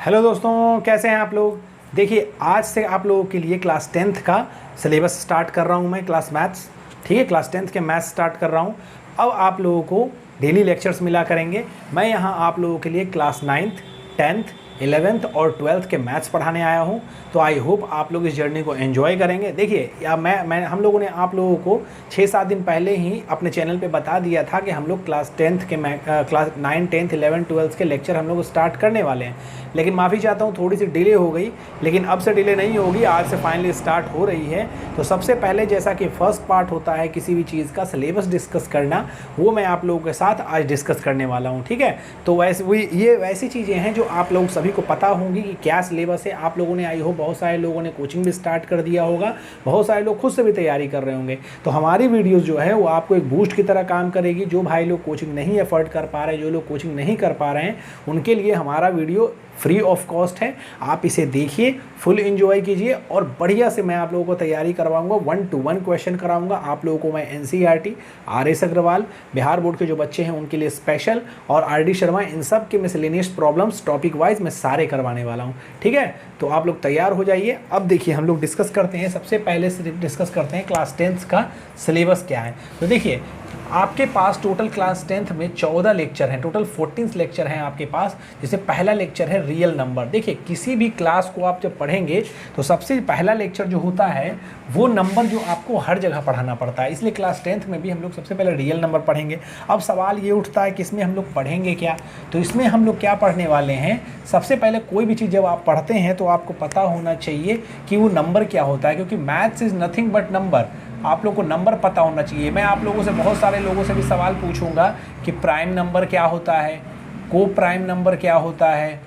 Hello दोस्तों, कैसे हैं आप लोग। देखिए, आज से आप लोगों के लिए क्लास 10th का सिलेबस स्टार्ट कर रहा हूं मैं, क्लास मैथ्स। ठीक है, क्लास 10th के मैथ्स स्टार्ट कर रहा हूं। अब आप लोगों को डेली लेक्चर्स मिला करेंगे। मैं यहां आप लोगों के लिए क्लास 9th, 10th, 11th और 12th के मैथ्स पढ़ाने आया हूं। तो आई होप आप लोग इस जर्नी को एंजॉय करेंगे। देखिए, या मैं हम लोगों ने आप लोगों को 6-7 दिन पहले ही अपने चैनल पे बता दिया था कि हम लोग क्लास 10th के क्लास 9, 10th, 11, 12 के लेक्चर हम लोग स्टार्ट करने वाले हैं। लेकिन माफ़ी चाहता हूँ, थोड़ी सी डिले हो गई, लेकिन अब से डिले नहीं होगी। आज से फाइनली स्टार्ट हो रही है। तो सबसे पहले, जैसा कि फर्स्ट पार्ट होता है किसी भी चीज़ का सिलेबस डिस्कस करना, वो मैं आप लोगों के साथ आज डिस्कस करने वाला हूँ। ठीक है, तो ये वैसी चीज़ें हैं जो आप लोग सभी को पता होंगी कि क्या सिलेबस है। आप लोगों ने, आई होप बहुत सारे लोगों ने कोचिंग भी स्टार्ट कर दिया होगा, बहुत सारे लोग खुद से भी तैयारी कर रहे होंगे। तो हमारी वीडियोस जो है वो आपको एक बूस्ट की तरह काम करेगी। जो भाई लोग कोचिंग नहीं अफोर्ड कर पा रहे हैं, जो लोग कोचिंग नहीं कर पा रहे हैं, उनके लिए हमारा वीडियो फ्री ऑफ कॉस्ट है। आप इसे देखिए, फुल एंजॉय कीजिए और बढ़िया से मैं आप लोगों को तैयारी करवाऊंगा। 1-to-1 क्वेश्चन कराऊंगा आप लोगों को मैं। NCERT, RS Agarwal, Bihar board के जो बच्चे हैं उनके लिए स्पेशल, और RD शर्मा, इन सब के मिसलेनियस प्रॉब्लम्स टॉपिक वाइज मैं सारे करवाने वाला हूं। ठीक है, तो आप लोग तैयार हो जाइए। अब देखिए, हम लोग डिस्कस करते हैं। सबसे पहले से डिस्कस करते हैं क्लास 10th का सिलेबस क्या है। तो देखिए, आपके पास टोटल क्लास 10th में 14 लेक्चर हैं, टोटल 14 लेक्चर हैं आपके पास। जैसे पहला लेक्चर है रियल नंबर। देखिए, किसी भी क्लास को आप जब पढ़ेंगे तो सबसे पहला लेक्चर जो होता है वो नंबर जो आपको हर जगह पढ़ाना पड़ता है, इसलिए क्लास 10th में भी हम लोग सबसे पहले रियल नंबर पढ़ेंगे। अब सवाल ये उठता है कि इसमें हम लोग पढ़ेंगे क्या। तो इसमें हम लोग क्या पढ़ने वाले हैं, सबसे पहले कोई भी चीज़ जब आप पढ़ते हैं तो आपको पता होना चाहिए कि वो नंबर क्या होता है, क्योंकि maths is nothing but number. आप लोग को नंबर पता होना चाहिए। मैं आप लोगों से, बहुत सारे लोगों से भी सवाल पूछूंगा कि प्राइम नंबर क्या होता है, को प्राइम नंबर क्या होता है,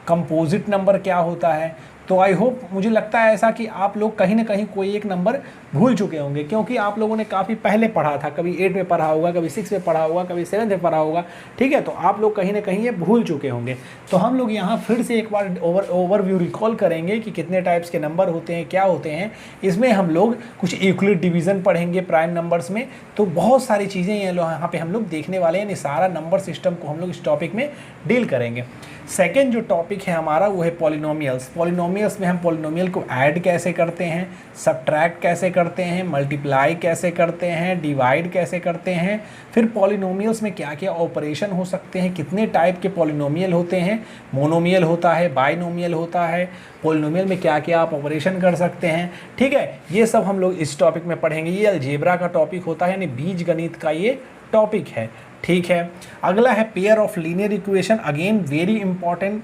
कंपोजिट नंबर क्या होता है। तो आई होप, मुझे लगता है ऐसा कि आप लोग कहीं ना कहीं कोई एक नंबर भूल चुके होंगे, क्योंकि आप लोगों ने काफ़ी पहले पढ़ा था। कभी 8 में पढ़ा होगा, कभी 6 में पढ़ा होगा, कभी 7 में पढ़ा होगा। ठीक है, तो आप लोग कहीं ना कहीं ये भूल चुके होंगे। तो हम लोग यहाँ फिर से एक बार ओवरव्यू रिकॉल करेंगे कि कितने टाइप्स के नंबर होते हैं, क्या होते हैं। इसमें हम लोग कुछ यूक्लिड डिवीज़न पढ़ेंगे प्राइम नंबर्स में। तो बहुत सारी चीज़ें यहाँ पे हम लोग देखने वाले हैं। सारा नंबर सिस्टम को हम लोग इस टॉपिक में डील करेंगे। सेकेंड जो टॉपिक है हमारा वो है पॉलिनोमियल्स। पॉलिनोमियल्स में हम पॉलिनोमियल को ऐड कैसे करते हैं, सब्ट्रैक्ट कैसे करते हैं, मल्टीप्लाई कैसे करते हैं, डिवाइड कैसे करते हैं। फिर पॉलिनोमियल्स में क्या क्या ऑपरेशन हो सकते हैं, कितने टाइप के पॉलिनोमियल होते हैं, मोनोमियल होता है, बाइनोमियल होता है, पॉलिनोमियल में क्या क्या आप ऑपरेशन कर सकते हैं। ठीक है, ये सब हम लोग इस टॉपिक में पढ़ेंगे। ये अलजेब्रा का टॉपिक होता है, यानी बीज गणित का ये टॉपिक है। ठीक है, अगला है pair of linear equation. Again very important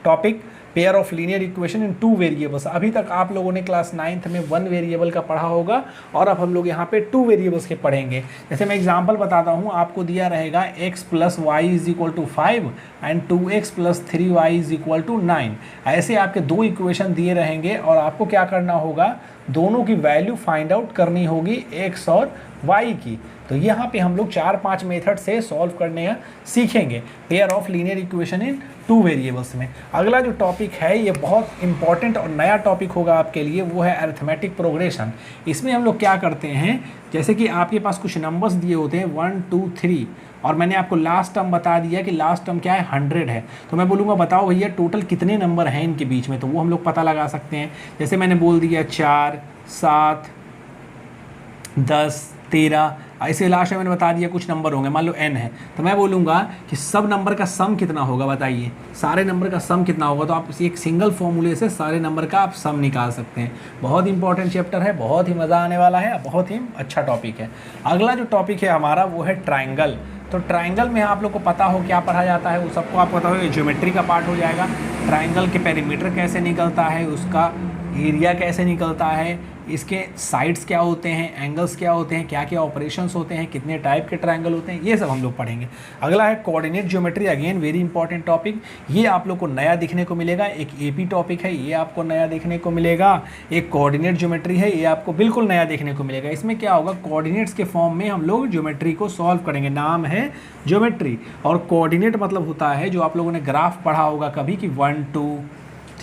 topic, pair of linear equation in 2 variables. अभी तक आप लोगों ने क्लास 9th में 1 वेरिएबल का पढ़ा होगा, और अब हम लोग यहाँ पे 2 वेरिएबल्स के पढ़ेंगे। जैसे मैं एग्जांपल बताता हूँ, आपको दिया रहेगा x + y = 5 and 2x + 3y = 9। ऐसे आपके 2 इक्वेशन दिए रहेंगे, और आपको क्या करना होगा, दोनों की वैल्यू फाइंड आउट करनी होगी, x और y की। तो यहाँ पे हम लोग 4-5 मेथड से सॉल्व करने का सीखेंगे, pair of linear equation in 2 variables में। अगला जो टॉपिक है ये बहुत इंपॉर्टेंट और नया टॉपिक होगा आपके लिए, वो है अरिथमेटिक प्रोग्रेशन। इसमें हम लोग क्या करते हैं, जैसे कि आपके पास कुछ नंबर्स दिए होते हैं 1, 2, 3, और मैंने आपको लास्ट टर्म बता दिया कि लास्ट टर्म क्या है, 100 है। तो मैं बोलूँगा बताओ भैया टोटल कितने नंबर हैं इनके बीच में, तो वो हम लोग पता लगा सकते हैं। जैसे मैंने बोल दिया 4, 7, 10, 13, ऐसे लास्ट में मैंने बता दिया कुछ नंबर होंगे, मान लो n है। तो मैं बोलूँगा कि सब नंबर का सम कितना होगा, बताइए सारे नंबर का सम कितना होगा। तो आप एक सिंगल फॉर्मूले से सारे नंबर का आप सम निकाल सकते हैं। बहुत इंपॉर्टेंट चैप्टर है, बहुत ही मज़ा आने वाला है, बहुत ही अच्छा टॉपिक है। अगला जो टॉपिक है हमारा वो है ट्राइंगल। तो ट्राइंगल में आप लोग को पता हो क्या पढ़ा जाता है, वो सबको आपको पता हो, ज्योमेट्री का पार्ट हो जाएगा। ट्राइंगल के पेरीमीटर कैसे निकलता है, उसका एरिया कैसे निकलता है, इसके साइड्स क्या होते हैं, एंगल्स क्या होते हैं, क्या क्या ऑपरेशंस होते हैं, कितने टाइप के ट्रायंगल होते हैं, ये सब हम लोग पढ़ेंगे। अगला है coordinate geometry. Again very important topic, ये आप लोग को नया दिखने को मिलेगा। एक एपी टॉपिक है, ये आपको नया देखने को मिलेगा। एक कोऑर्डिनेट ज्योमेट्री है, ये आपको बिल्कुल नया देखने को मिलेगा। इसमें क्या होगा, कोऑर्डिनेट्स के फॉर्म में हम लोग ज्योमेट्री को सॉल्व करेंगे। नाम है ज्योमेट्री, और कोऑर्डिनेट मतलब होता है जो आप लोगों ने ग्राफ पढ़ा होगा कभी कि 1, 2,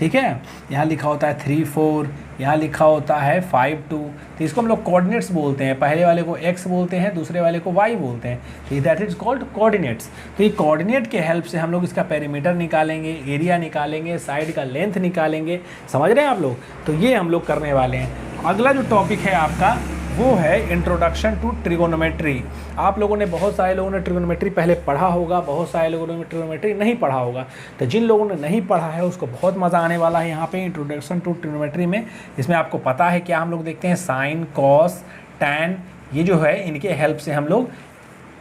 ठीक है। यहाँ लिखा होता है 3 4, यहाँ लिखा होता है 5 2, तो इसको हम लोग कोऑर्डिनेट्स बोलते हैं। पहले वाले को x बोलते हैं, दूसरे वाले को y बोलते हैं, तो दैट इज कॉल्ड कोऑर्डिनेट्स। तो ये कोऑर्डिनेट के हेल्प से हम लोग इसका पेरीमीटर निकालेंगे, एरिया निकालेंगे, साइड का लेंथ निकालेंगे। समझ रहे हैं आप लोग? तो ये हम लोग करने वाले हैं। अगला जो टॉपिक है आपका वो है इंट्रोडक्शन टू ट्रिगोनोमेट्री। आप लोगों ने, बहुत सारे लोगों ने ट्रिगोनोमेट्री पहले पढ़ा होगा, बहुत सारे लोगों ने ट्रिगोनोमेट्री नहीं पढ़ा होगा। तो जिन लोगों ने नहीं पढ़ा है उसको बहुत मज़ा आने वाला है यहाँ पे इंट्रोडक्शन टू ट्रिगोनोमेट्री में। इसमें आपको पता है क्या हम लोग देखते हैं, साइन, कॉस, टैन, ये जो है इनके हेल्प से हम लोग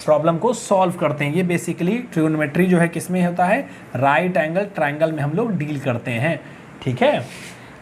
प्रॉब्लम को सॉल्व करते हैं। ये बेसिकली ट्रिगोनोमेट्री जो है किस में होता है, राइट एंगल ट्रायंगल में हम लोग डील करते हैं। ठीक है।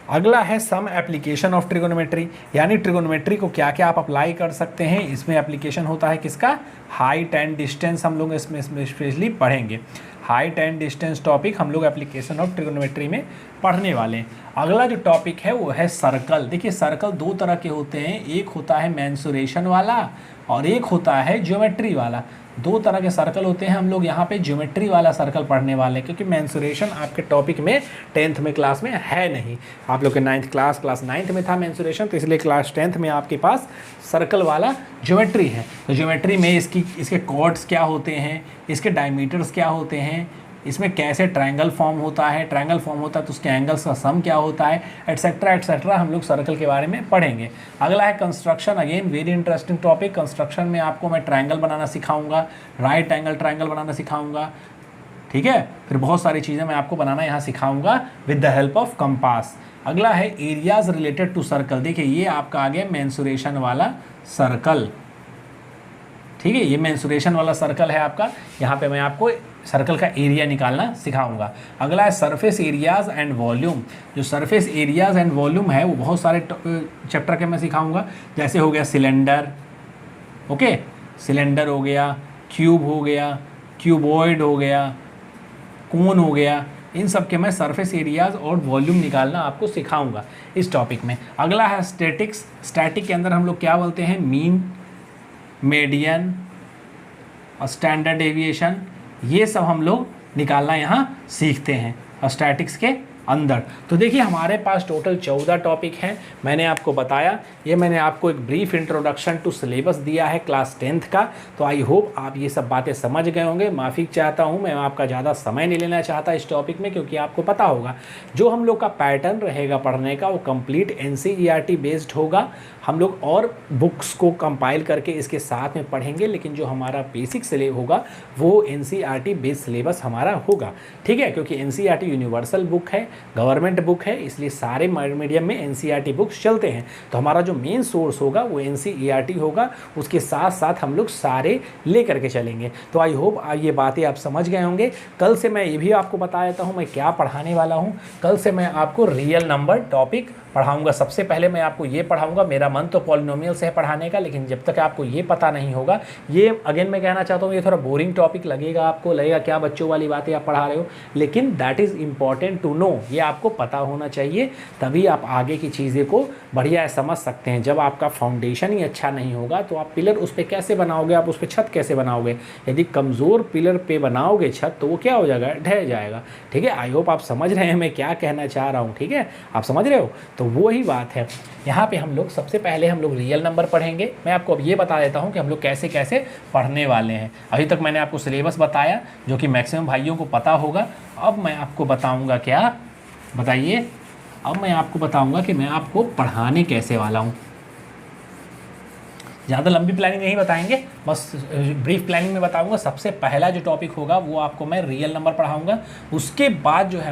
अगला है सम एप्लीकेशन ऑफ ट्रिगोनोमेट्री, यानी ट्रिगोनोमेट्री को क्या क्या आप अप्लाई कर सकते हैं। इसमें एप्लीकेशन होता है किसका, हाइट एंड डिस्टेंस हम लोग इसमें स्पेशली पढ़ेंगे। हाइट एंड डिस्टेंस टॉपिक हम लोग एप्लीकेशन ऑफ ट्रिगोनोमेट्री में पढ़ने वाले हैं। अगला जो टॉपिक है वो है सर्कल। देखिए सर्कल दो तरह के होते हैं, एक होता है मेंसुरेशन वाला और एक होता है ज्योमेट्री वाला। दो तरह के सर्कल होते हैं। हम लोग यहाँ पे ज्योमेट्री वाला सर्कल पढ़ने वाले हैं, क्योंकि मेंसुरेशन आपके टॉपिक में 10th में क्लास में है नहीं। आप लोग के 9th क्लास 9th में था मेंसुरेशन, तो इसलिए क्लास 10th में आपके पास सर्कल वाला ज्योमेट्री है। तो ज्योमेट्री में इसके कॉर्ड्स क्या होते हैं, इसके डायमीटर्स क्या होते हैं, इसमें कैसे ट्रायंगल फॉर्म होता है, ट्रायंगल फॉर्म होता है तो उसके एंगल्स का सम क्या होता है, एटसेट्रा एटसेट्रा हम लोग सर्कल के बारे में पढ़ेंगे। अगला है construction, again very interesting topic. Construction में आपको मैं ट्रायंगल बनाना सिखाऊंगा, राइट एंगल ट्रायंगल बनाना सिखाऊंगा। ठीक है। फिर बहुत सारी चीज़ें मैं आपको बनाना यहाँ सिखाऊंगा with the help of compass. अगला है एरियाज रिलेटेड टू सर्कल। देखिए ये आपका आ गया मेंसुरेशन वाला सर्कल। ठीक है, ये मेंसुरेशन वाला सर्कल है आपका। यहाँ पे मैं आपको सर्कल का एरिया निकालना सिखाऊंगा। अगला है सरफेस एरियाज एंड वॉल्यूम। जो सरफेस एरियाज एंड वॉल्यूम है वो बहुत सारे चैप्टर के मैं सिखाऊंगा। जैसे हो गया सिलेंडर, ओके, सिलेंडर हो गया, क्यूब हो गया, क्यूबॉइड हो गया, कोन हो गया, इन सब के मैं सरफेस एरियाज और वॉल्यूम निकालना आपको सिखाऊंगा इस टॉपिक में। अगला है स्टैटिक्स। स्टैटिक के अंदर हम लोग क्या बोलते हैं, मीन, मीडियन और स्टैंडर्ड डेविएशन, ये सब हम लोग निकालना यहाँ सीखते हैं स्टैटिक्स के अंदर। तो देखिए हमारे पास टोटल 14 टॉपिक हैं। मैंने आपको बताया, ये मैंने आपको एक ब्रीफ इंट्रोडक्शन टू सिलेबस दिया है क्लास 10th का। तो आई होप आप ये सब बातें समझ गए होंगे। माफ़ी चाहता हूँ, मैं आपका ज़्यादा समय नहीं लेना चाहता इस टॉपिक में, क्योंकि आपको पता होगा जो हम लोग का पैटर्न रहेगा पढ़ने का वो कंप्लीट NCERT बेस्ड होगा। हम लोग और बुक्स को कंपाइल करके इसके साथ में पढ़ेंगे, लेकिन जो हमारा बेसिक सिलेबस होगा वो NCERT बेस्ड सिलेबस हमारा होगा। ठीक है, क्योंकि NCERT यूनिवर्सल बुक है, गवर्नमेंट बुक है, इसलिए सारे मीडियम में NCERT बुक्स चलते हैं। तो हमारा जो मेन सोर्स होगा वो NCERT होगा, उसके साथ साथ हम लोग सारे ले करके चलेंगे। तो आई होप ये बातें आप समझ गए होंगे। कल से मैं ये भी आपको बता देता हूँ मैं क्या पढ़ाने वाला हूँ। कल से मैं आपको रियल नंबर टॉपिक पढ़ाऊंगा। सबसे पहले मैं आपको ये पढ़ाऊंगा, मेरा मन तो पॉलिनोमियल से है पढ़ाने का, लेकिन जब तक आपको ये पता नहीं होगा, ये अगेन मैं कहना चाहता हूँ ये थोड़ा बोरिंग टॉपिक लगेगा, आपको लगेगा क्या बच्चों वाली बातें आप पढ़ा रहे हो, लेकिन that is important to know. ये आपको पता होना चाहिए, तभी आप आगे की चीज़ें को बढ़िया समझ सकते हैं। जब आपका फाउंडेशन ही अच्छा नहीं होगा तो आप पिलर उस पर कैसे बनाओगे, आप उस पर छत कैसे बनाओगे। यदि कमज़ोर पिलर पे बनाओगे छत तो वो क्या हो जाएगा, ढह जाएगा। ठीक है, आई होप आप समझ रहे हैं मैं क्या कहना चाह रहा हूँ। ठीक है, आप समझ रहे हो। तो वो ही बात है। यहाँ पे हम लोग सबसे पहले हम लोग रियल नंबर पढ़ेंगे। मैं आपको अब ये बता देता हूँ कि हम लोग कैसे कैसे पढ़ने वाले हैं। अभी तक मैंने आपको सिलेबस बताया जो कि मैक्सिमम भाइयों को पता होगा। अब मैं आपको बताऊँगा क्या, बताइए, अब मैं आपको बताऊँगा कि मैं आपको पढ़ाने कैसे वाला हूँ। ज़्यादा लंबी प्लानिंग नहीं बताएंगे, बस ब्रीफ प्लानिंग में बताऊंगा। सबसे पहला जो टॉपिक होगा वो आपको मैं रियल नंबर पढ़ाऊंगा। उसके बाद जो है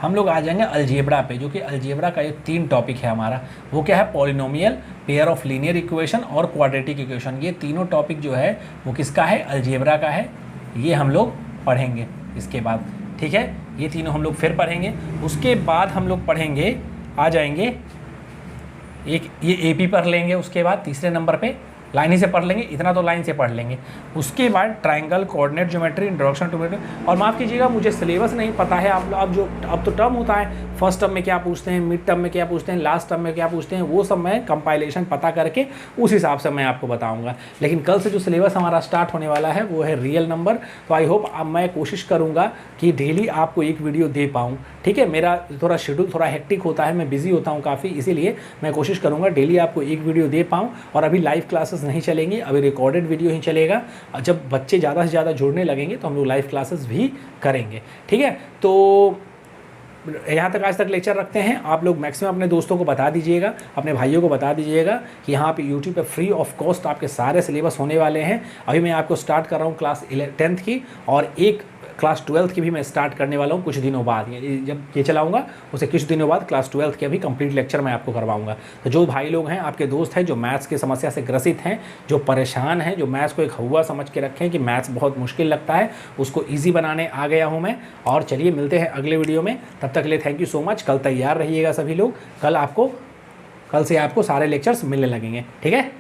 हम लोग आ जाएंगे अलजेब्रा पे, जो कि अलजेब्रा का ये 3 टॉपिक है हमारा। वो क्या है, polynomial, pair of linear equation और क्वाड्रेटिक इक्वेशन। ये तीनों टॉपिक जो है वो किसका है, अलजेब्रा का है। ये हम लोग पढ़ेंगे इसके बाद। ठीक है, ये तीनों हम लोग फिर पढ़ेंगे। उसके बाद हम लोग पढ़ेंगे, आ जाएंगे एक ये AP पढ़ लेंगे। उसके बाद तीसरे नंबर पे लाइन ही से पढ़ लेंगे, इतना तो लाइन से पढ़ लेंगे। उसके बाद triangle, coordinate geometry, introduction to geometry. और माफ़ कीजिएगा मुझे सिलेबस नहीं पता है। आप अब तो टर्म होता है, फर्स्ट टर्म में क्या पूछते हैं, मिड टर्म में क्या पूछते हैं, लास्ट टर्म में क्या पूछते हैं, वो सब मैं कंपाइलेशन पता करके उस हिसाब से मैं आपको बताऊंगा। लेकिन कल से जो सिलेबस हमारा स्टार्ट होने वाला है वो है रियल नंबर। तो आई होप अब मैं कोशिश करूँगा कि डेली आपको एक वीडियो दे पाऊँ। ठीक है, मेरा थोड़ा शेड्यूल थोड़ा हेक्टिक होता है, मैं बिजी होता हूँ काफ़ी, इसीलिए मैं कोशिश करूँगा डेली आपको एक वीडियो दे पाऊँ। और अभी लाइव क्लासेस नहीं चलेंगे, अभी रिकॉर्डेड वीडियो ही चलेगा। जब बच्चे ज़्यादा से ज़्यादा जुड़ने लगेंगे तो हम लोग लाइव क्लासेस भी करेंगे। ठीक है, तो यहाँ तक आज तक लेक्चर रखते हैं। आप लोग मैक्सिमम अपने दोस्तों को बता दीजिएगा, अपने भाइयों को बता दीजिएगा कि यहाँ पे यूट्यूब पे फ्री ऑफ कॉस्ट आपके सारे सिलेबस होने वाले हैं। अभी मैं आपको स्टार्ट कर रहा हूँ क्लास 10th की, और एक क्लास 12th की भी मैं स्टार्ट करने वाला हूँ कुछ दिनों बाद। जब ये चलाऊंगा उससे कुछ दिनों बाद क्लास 12th के भी कंप्लीट लेक्चर मैं आपको करवाऊंगा। तो जो भाई लोग हैं, आपके दोस्त हैं जो मैथ्स की समस्या से ग्रसित हैं, जो परेशान हैं, जो मैथ्स को एक हवा समझ के रखें कि मैथ्स बहुत मुश्किल लगता है, उसको ईजी बनाने आ गया हूँ मैं। और चलिए मिलते हैं अगले वीडियो में, तब तक के लिए थैंक यू सो मच। कल तैयार रहिएगा सभी लोग, कल से आपको सारे लेक्चर्स मिलने लगेंगे। ठीक है।